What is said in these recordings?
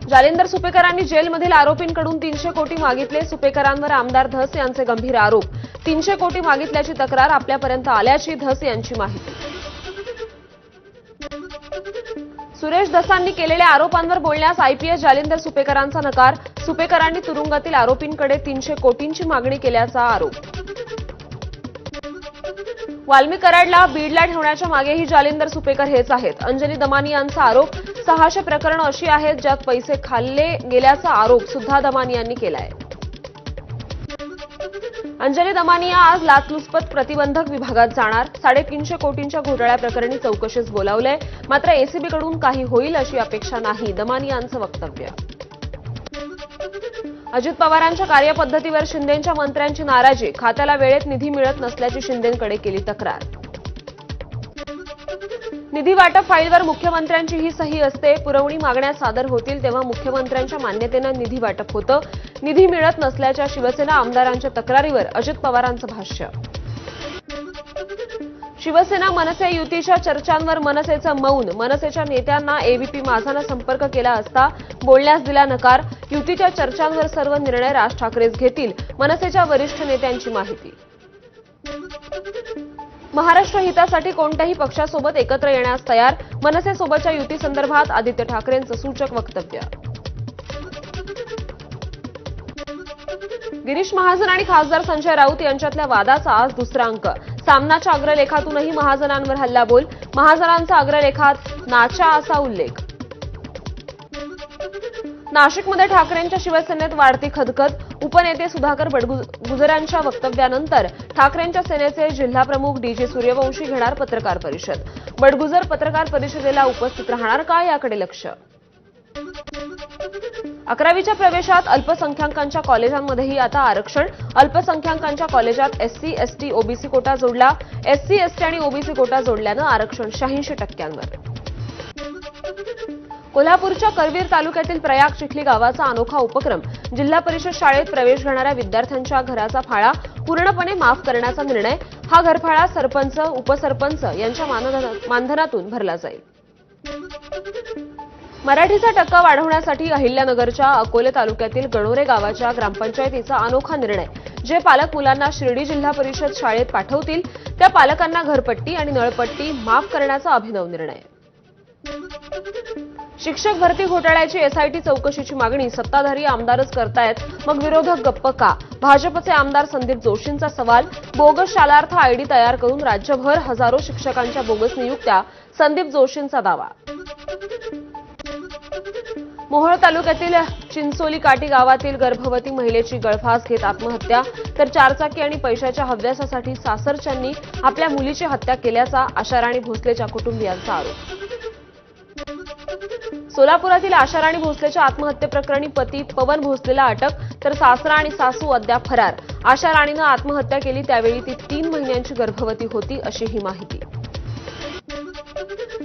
जालिंदर सुपेकरांनी जेलमधील आरोपींकडून 300 कोटी मागितले. सुपेकरांवर आमदार धस यांचे गंभीर आरोप. 300 कोटी मागितल्याची तक्रार आपल्यापर्यंत आल्याची धस यांची माहिती. सुरेश धसांनी केलेल्या आरोपांवर बोलण्यास आयपीएस जालिंदर सुपेकरांचा नकार. सुपेकरांनी तुरुंगातील आरोपींकडे 300 कोटींची मागणी केल्याचा आरोप. वाल्मी कराडला बीडला ठेवण्याच्या मागेही जालिंदर सुपेकर हेच आहेत. अंजली दमानी यांचा आरोप. 600 प्रकरणं अशी आहेत ज्यात पैसे खाल्ले गेल्याचा आरोप सुद्धा दमानी यांनी केलाय. अंजली दमानिया आज लाचलुचपत प्रतिबंधक विभागात जाणार. 350 कोटींच्या घोटाळ्याप्रकरणी चौकशीस बोलावलंय. मात्र एसीबीकडून काही होईल अशी अपेक्षा नाही, दमानियांचं वक्तव्य. अजित पवारांच्या कार्यपद्धतीवर शिंदेंच्या मंत्र्यांची नाराजी. खात्याला वेळेत निधी मिळत नसल्याची शिंदेंकडे केली तक्रार. निधी वाटप फाईलवर मुख्यमंत्र्यांची ही सही असते. पुरवणी मागण्या सादर होतील तेव्हा मुख्यमंत्र्यांच्या मान्यतेनं निधी वाटप होतं. निधी मिळत नसल्याच्या शिवसेना आमदारांच्या तक्रारीवर अजित पवारांचं भाष्य. शिवसेना मनसे युतीच्या चर्चांवर मनसेचं मौन. मनसेच्या नेत्यांना एबीपी माझानं संपर्क केला असता बोलण्यास दिला नकार. युतीच्या चर्चांवर सर्व निर्णय राज ठाकरेच घेतील, मनसेच्या वरिष्ठ नेत्यांची माहिती. महाराष्ट्र हितासाठी कोणत्याही पक्षासोबत एकत्र येण्यास तयार. मनसेसोबतच्या युतीसंदर्भात आदित्य ठाकरेंचं सूचक वक्तव्य. गिरीश महाजन आणि खासदार संजय राऊत यांच्यातल्या वादाचा आज दुसरा अंक. सामनाच्या अग्रलेखातूनही महाजनांवर हल्लाबोल. महाजनांचा अग्रलेखात नाचा असा उल्लेख. नाशिकमध्ये ठाकरेंच्या शिवसेनेत वाढती खदखद. उपनेते सुधाकर बडगुजरांच्या वक्तव्यानंतर ठाकरेंच्या सेनेचे जिल्हाप्रमुख डीजी सूर्यवंशी घेणार पत्रकार परिषद. बडगुजर पत्रकार परिषदेला उपस्थित राहणार का, याकडे लक्ष. 11वीच्या प्रवेशात अल्पसंख्याकांच्या कॉलेजांमध्येही आता आरक्षण. अल्पसंख्याकांच्या कॉलेजात एससी, एसटी, ओबीसी कोटा जोडला. एससी, एसटी आणि ओबीसी कोटा जोडल्यानं आरक्षण 86%. कोल्हापूरच्या करवीर तालुक्यातील प्रयाग चिखली गावाचा अनोखा उपक्रम. जिल्हा परिषद शाळेत प्रवेश घेणाऱ्या विद्यार्थ्यांच्या घराचा फाळा पूर्णपणे माफ करण्याचा निर्णय. हा घरफाळा सरपंच, उपसरपंच यांच्या मानधनातून भरला जाईल. मराठीचा टक्का वाढवण्यासाठी अहिल्यानगरच्या अकोले तालुक्यातील गणोरे गावाच्या ग्रामपंचायतीचा अनोखा निर्णय. जे पालक मुलांना शिर्डी जिल्हा परिषद शाळेत पाठवतील त्या पालकांना घरपट्टी आणि नळपट्टी माफ करण्याचा अभिनव निर्णय. शिक्षक भरती घोटाळ्याची एसआयटी चौकशीची मागणी सत्ताधारी आमदारच करतायत, मग विरोधक गप्प का? भाजपचे आमदार संदीप जोशींचा सवाल. बोगस शालार्थ आयडी तयार करून राज्यभर हजारो शिक्षकांच्या बोगस नियुक्त्या. संदीप जोशींचा दावा. मोहोळ तालुक्यातील चिंचोली काटी गावातील गर्भवती महिलेची गळफास घेत आत्महत्या. तर चारचाकी आणि पैशाच्या हव्यासासाठी सासरच्यांनी आपल्या मुलीची हत्या केल्याचा आशाराणी भोसलेच्या कुटुंबियांचा आरोप. सोलापुरातील आशाराणी भोसलेच्या आत्महत्येप्रकरणी पती पवन भोसलेला अटक. तर सासरा आणि सासू अद्याप फरार. आशाराणीनं आत्महत्या केली त्यावेळी ती 3 महिन्यांची गर्भवती होती अशी ही माहिती.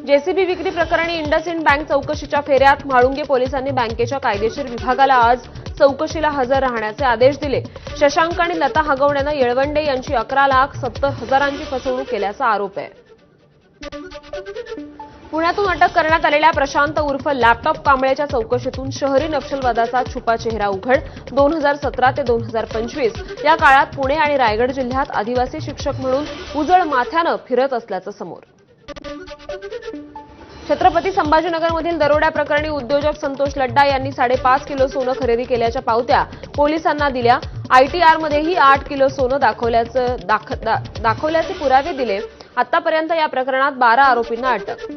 जेसीबी विक्री प्रकरणी इंडसइंड बँक चौकशीच्या फेऱ्यात. म्हाळुंगे पोलिसांनी बँकेच्या कायदेशीर विभागाला आज चौकशीला हजर राहण्याचे आदेश दिले. शशांक आणि लता हगवण्यानं येळवंडे यांची 11,70,000ची फसवणूक केल्याचा आरोप आहे. पुण्यातून अटक करण्यात आलेल्या प्रशांत उर्फ लॅपटॉप कांबळेच्या चौकशीतून शहरी नक्षलवादाचा छुपा चेहरा उघड. 2017 ते 2025 या काळात पुणे आणि रायगड जिल्ह्यात आदिवासी शिक्षक म्हणून उजळ माथ्यानं फिरत असल्याचं समोर. छत्रपती संभाजीनगरमधील दरोड्या प्रकरणी उद्योजक संतोष लड्डा यांनी 5.5 किलो सोनं खरेदी केल्याच्या पावत्या पोलिसांना दिल्या. आयटीआरमध्येही 8 किलो सोनं दाखवल्याचे पुरावे दिले. आतापर्यंत या प्रकरणात 12 आरोपींना अटक.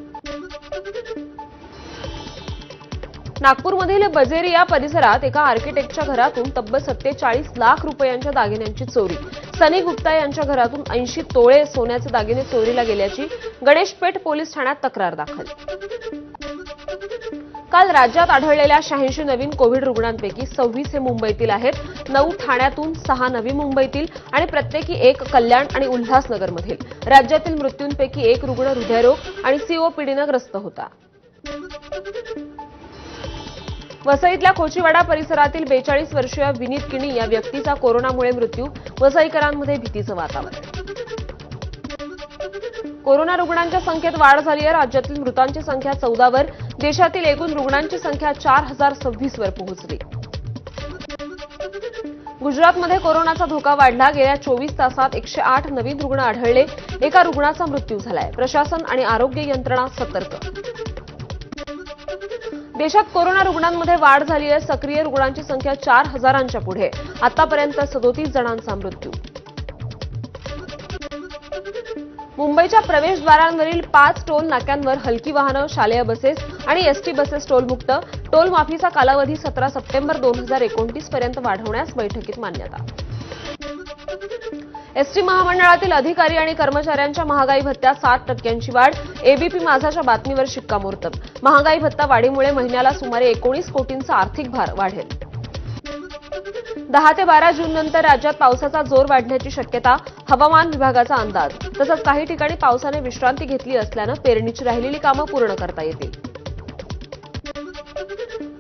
नागपूरमधील बजेरिया परिसरात एका आर्किटेक्टच्या घरातून तब्बल 47 लाख रुपयांच्या दागिन्यांची चोरी. सनी गुप्ता यांच्या घरातून 80 तोळे सोन्याचे दागिने चोरीला गेल्याची गणेशपेठ पोलीस ठाण्यात तक्रार दाखल. काल राज्यात आढळलेल्या 86 नवीन कोविड रुग्णांपैकी 26 हे मुंबईतील आहेत. 9 ठाण्यातून, 6 नवी मुंबईतील आणि प्रत्येकी 1 कल्याण आणि उल्हासनगरमधील. राज्यातील मृत्यूंपैकी 1 रुग्ण हृदयरोग आणि सीओपीडीनं ग्रस्त होता. वसईतल्या खोचीवाडा परिसरातील 42 वर्षीय विनीत किणी या व्यक्तीचा कोरोनामुळे मृत्यू. वसईकरांमध्ये भीतीचं वातावरण. कोरोना रुग्णांच्या संख्येत वाढ झाली आहे. राज्यातील मृतांची संख्या 14 वर. देशातील एकूण रुग्णांची संख्या 4026 वर पोहोचली. गुजरातमध्ये कोरोनाचा धोका वाढला. गेल्या 24 तासात 108 नवीन रुग्ण आढळले. एका रुग्णाचा मृत्यू झालाय. प्रशासन आणि आरोग्य यंत्रणा सतर्क. देशात कोरोना रुग्णांमध्ये वाढ झाली आहे. सक्रिय रुग्णांची संख्या 4000च्या पुढे. आतापर्यंत 37 जणांचा मृत्यू. मुंबईच्या प्रवेशद्वारांवरील 5 टोल नाक्यांवर हलकी वाहनं, शालेय बसेस आणि एसटी बसेस टोलमुक्त. टोल माफीचा कालावधी 17 सप्टेंबर 2029 पर्यंत वाढवण्यास बैठकीत मान्यता. एसटी महामंडळातील अधिकारी आणि कर्मचाऱ्यांच्या महागाई भत्त्यात 7% वाढ. एबीपी माझाच्या बातमीवर शिक्कामोर्तब. महागाई भत्ता वाढीमुळे महिन्याला सुमारे 19 कोटींचा आर्थिक भार वाढेल. 10 ते 12 जून नंतर राज्यात पावसाचा जोर वाढण्याची शक्यता. हवामान विभागाचा अंदाज. तसंच काही ठिकाणी पावसाने विश्रांती घेतली असल्यानं पेरणीची राहिलेली कामं पूर्ण करता येतील.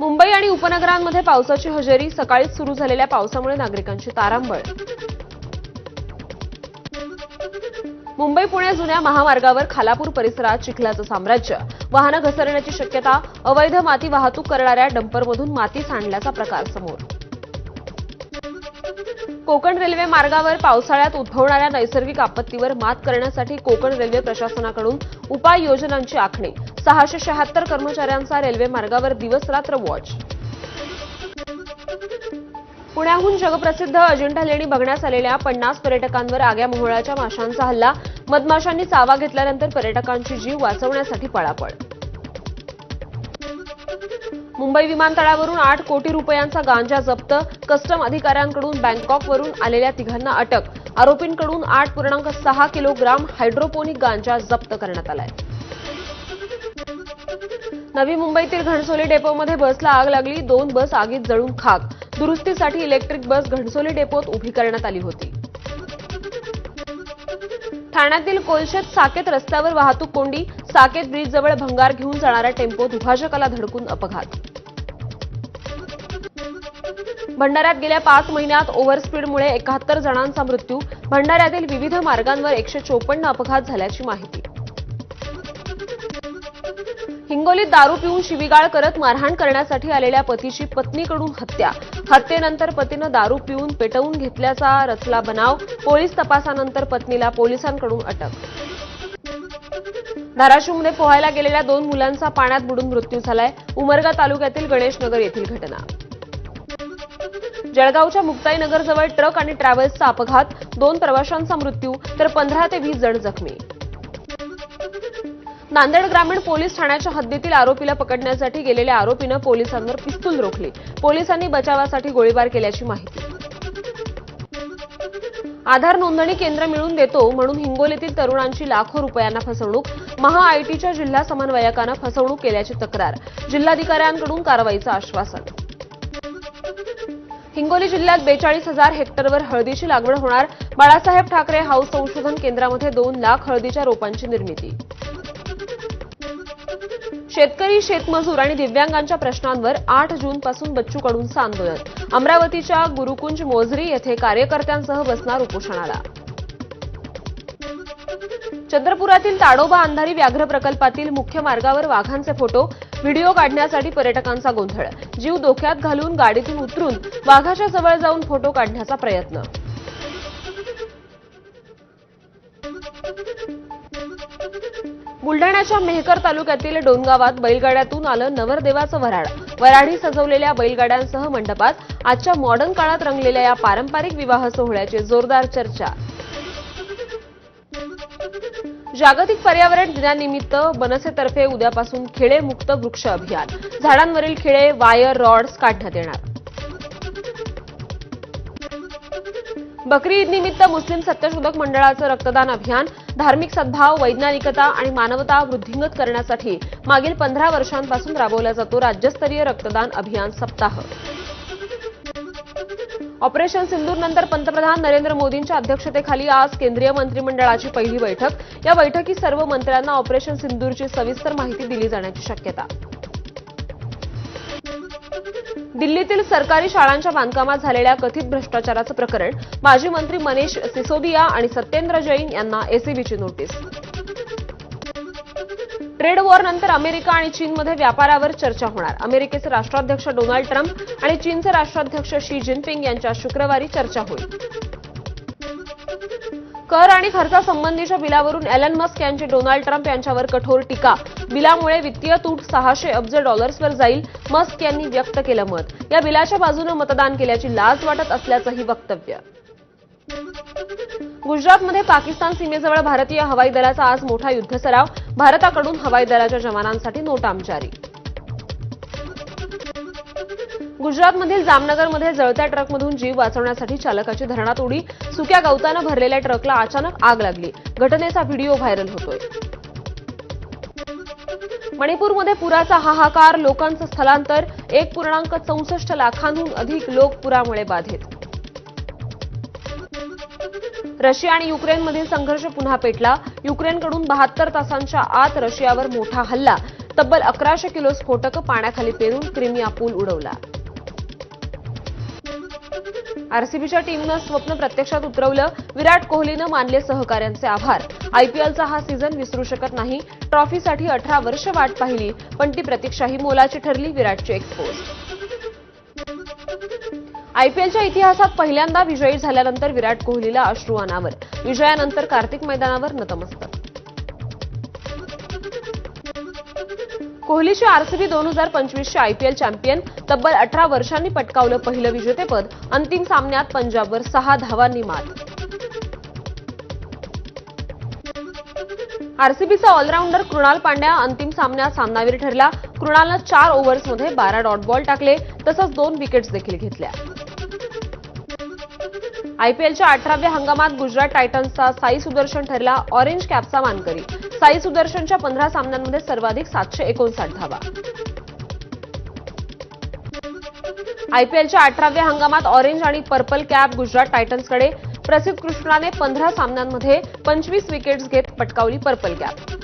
मुंबई आणि उपनगरांमध्ये पावसाची हजेरी. सकाळीच सुरू झालेल्या पावसामुळे नागरिकांची तारांबळ. मुंबई पुणे जुन्या महामार्गावर खालापूर परिसरात चिखलाचं साम्राज्य. वाहनं घसरण्याची शक्यता. अवैध माती वाहतूक करणाऱ्या डंपरमधून माती सांडल्याचा प्रकार समोर. कोकण रेल्वे मार्गावर पावसाळ्यात उद्भवणाऱ्या नैसर्गिक आपत्तीवर मात करण्यासाठी कोकण रेल्वे प्रशासनाकडून उपाययोजनांची आखणी. 676 कर्मचाऱ्यांचा रेल्वे मार्गावर दिवस-रात्र वॉच. पुण्याहून जगप्रसिद्ध अजिंठा लेणी बघण्यास आलेल्या 50 पर्यटकांवर आग्या मोहळाच्या माशांचा हल्ला. मधमाशांनी चावा घेतल्यानंतर पर्यटकांची जीव वाचवण्यासाठी पळापळ. मुंबई विमानतळावरून 8 कोटी रुपयांचा गांजा जप्त. कस्टम अधिकाऱ्यांकडून बँकॉकवरून आलेल्या तिघांना अटक. आरोपींकडून 8.6 किलोग्राम हायड्रोपोनिक गांजा जप्त करण्यात आलाय. नवी मुंबईतील घणसोली डेपोमध्ये बसला आग लागली. 2 बस आगीत जळून खाक. दुरुस्तीसाठी इलेक्ट्रिक बस घणसोली डेपोत उभी करण्यात आली होती. ठाण्यातील कोलशेत साकेत रस्त्यावर वाहतूक कोंडी. साकेत ब्रिजजवळ भंगार घेऊन जाणाऱ्या टेम्पो दुभाजकाला धडकून अपघात. भंडाऱ्यात गेल्या 5 महिन्यात ओव्हरस्पीडमुळे 71 जणांचा मृत्यू. भंडाऱ्यातील विविध मार्गांवर 154 अपघात झाल्याची माहिती. हिंगोलीत दारू पिऊन शिवीगाळ करत मारहाण करण्यासाठी आलेल्या पतीची पत्नीकडून हत्या. हत्येनंतर पतीनं दारू पिऊन पेटवून घेतल्याचा रचला बनाव. पोलीस तपासानंतर पत्नीला पोलिसांकडून अटक. धाराशिवमध्ये पोहायला गेलेल्या 2 मुलांचा पाण्यात बुडून मृत्यू झालाय. उमरगा तालुक्यातील गणेशनगर येथील घटना. जळगावच्या मुक्ताईनगरजवळ ट्रक आणि ट्रॅव्हल्सचा अपघात. 2 प्रवाशांचा मृत्यू तर 15 ते 20 जण जखमी. नांदेड ग्रामीण पोलीस ठाण्याच्या हद्दीतील आरोपीला पकडण्यासाठी गेलेल्या आरोपीनं पोलिसांवर पिस्तूल रोखली. पोलिसांनी बचावासाठी गोळीबार केल्याची माहिती. आधार नोंदणी केंद्र मिळवून देतो म्हणून हिंगोलीतील तरुणांची लाखो रुपयांना फसवणूक. महाआयटीच्या जिल्हा समन्वयकानं फसवणूक केल्याची तक्रार. जिल्हाधिकाऱ्यांकडून कारवाईचं आश्वासन. हिंगोली जिल्ह्यात 42,000 हेक्टरवर हळदीची लागवड होणार. बाळासाहेब ठाकरे हाऊस संशोधन केंद्रामध्ये 2 लाख हळदीच्या रोपांची निर्मिती. शेतकरी, शेतमजूर आणि दिव्यांगांच्या प्रश्नांवर 8 जूनपासून बच्चू कडूंचं आंदोलन. अमरावतीच्या गुरुकुंज मोझरी येथे कार्यकर्त्यांसह बसणार उपोषणाला. चंद्रपुरातील ताडोबा अंधारी व्याघ्र प्रकल्पातील मुख्य मार्गावर वाघांचे फोटो. व्हिडिओ काढण्यासाठी पर्यटकांचा गोंधळ. जीव धोक्यात घालून गाडीतून उतरून वाघाच्या जवळ जाऊन फोटो काढण्याचा प्रयत्न. बुलढाण्याच्या मेहकर तालुक्यातील डोनगावात बैलगाड्यातून आलं नवरदेवाचं वऱ्हाड. वऱ्हाडी सजवलेल्या बैलगाड्यांसह मंडपात आजच्या मॉडर्न काळात रंगलेल्या या पारंपरिक विवाह सोहळ्याची जोरदार चर्चा. जागतिक पर्यावरण दिनानिमित्त मनसेतर्फे उद्यापासून खिळे मुक्त वृक्ष अभियान. झाडांवरील खिळे, वायर, रॉड्स काढण्यात येणार. बकरी ईद निमित्त मुस्लिम सत्यशोधक मंडळाचं रक्तदान अभियान. धार्मिक सद्भाव, वैज्ञानिकता आणि मानवता वृद्धिंगत करण्यासाठी मागील 15 वर्षांपासून राबवला जातो राज्यस्तरीय रक्तदान अभियान सप्ताह. ऑपरेशन सिंदूरनंतर पंतप्रधान नरेंद्र मोदींच्या अध्यक्षतेखाली आज केंद्रीय मंत्रिमंडळाची पहिली बैठक. या बैठकीत सर्व मंत्र्यांना ऑपरेशन सिंदूरची सविस्तर माहिती दिली जाण्याची शक्यता. दिल्लीतील सरकारी शाळांच्या बांधकामात झालेल्या कथित भ्रष्टाचाराचं प्रकरण. माजी मंत्री मनीष सिसोदिया आणि सत्येंद्र जैन यांना एसीबीची नोटीस. ट्रेड वॉरनंतर अमेरिका आणि चीनमध्ये व्यापारावर चर्चा होणार. अमेरिकेचे राष्ट्राध्यक्ष डोनाल्ड ट्रम्प आणि चीनचे राष्ट्राध्यक्ष शी जिनपिंग यांच्यात शुक्रवारी चर्चा होईल. कर आणि खर्चासंबंधीच्या बिलावरून एलन मस्क यांची डोनाल्ड ट्रम्प यांच्यावर कठोर टीका. बिलामुळे वित्तीय तूट $600 अब्ज वर जाईल, मस्क यांनी व्यक्त केलं मत. या बिलाच्या बाजूने मतदान केल्याची लाज वाटत असल्याचंही वक्तव्य. गुजरातमध्ये पाकिस्तान सीमेजवळ भारतीय हवाई दलाचा आज मोठा युद्ध सराव. भारताकडून हवाई दलाच्या जवानांसाठी नोटाम जारी. गुजरातमधील जामनगरमध्ये जळत्या ट्रकमधून जीव वाचवण्यासाठी चालकाची धरणात उडी. सुक्या गवतानं भरलेल्या ट्रकला अचानक आग लागली. घटनेचा व्हिडिओ व्हायरल होतोय. मणिपूरमध्ये पुराचा हाहाकार, लोकांचं स्थलांतर. 1.64 लाखांहून अधिक लोक पुरामुळे बाधित. रशिया आणि युक्रेनमधील संघर्ष पुन्हा पेटला. युक्रेनकडून 72 तासांच्या आत रशियावर मोठा हल्ला. तब्बल 1100 किलो स्फोटकं पाण्याखाली पेरून क्रिमिया पूल उडवला. आरसीबीच्या टीमनं स्वप्न प्रत्यक्षात उतरवलं. विराट कोहलीनं मानले सहकाऱ्यांचे आभार. आयपीएलचा हा सीझन विसरू शकत नाही. ट्रॉफीसाठी 18 वर्ष वाट पाहिली, पण ती प्रतीक्षाही मोलाची ठरली. विराटची एक पोस्ट. आयपीएलच्या इतिहासात पहिल्यांदा विजयी झाल्यानंतर विराट कोहलीला अश्रू अनावर. विजयानंतर कार्तिक मैदानावर नतमस्तक. कोहलीची आरसीबी 2025चे आयपीएल चॅम्पियन. तब्बल 18 वर्षांनी पटकावलं पहिलं विजेतेपद. अंतिम सामन्यात पंजाबवर 6 धावांनी मात. आरसीबीचा ऑलराऊंडर कृणाल पांड्या अंतिम सामन्यात सामनावीर ठरला. कृणालनं 4 ओव्हर्समध्ये 12 डॉट बॉल टाकले, तसंच 2 विकेट्स देखील घेतल्या. आयपीएलच्या 18व्या हंगामात गुजरात टायटन्सचा साई सुदर्शन ठरला ऑरेंज कॅपचा मानकरी. साई सुदर्शनच्या 15 सामन्यांमध्ये सर्वाधिक 759 धावा. आयपीएलच्या 18व्या हंगामात ऑरेंज आणि पर्पल कॅप गुजरात टायटन्सकडे. प्रसिद्ध कृष्णाने 15 सामन्यांमध्ये 25 विकेट्स घेत पटकावली पर्पल कॅप.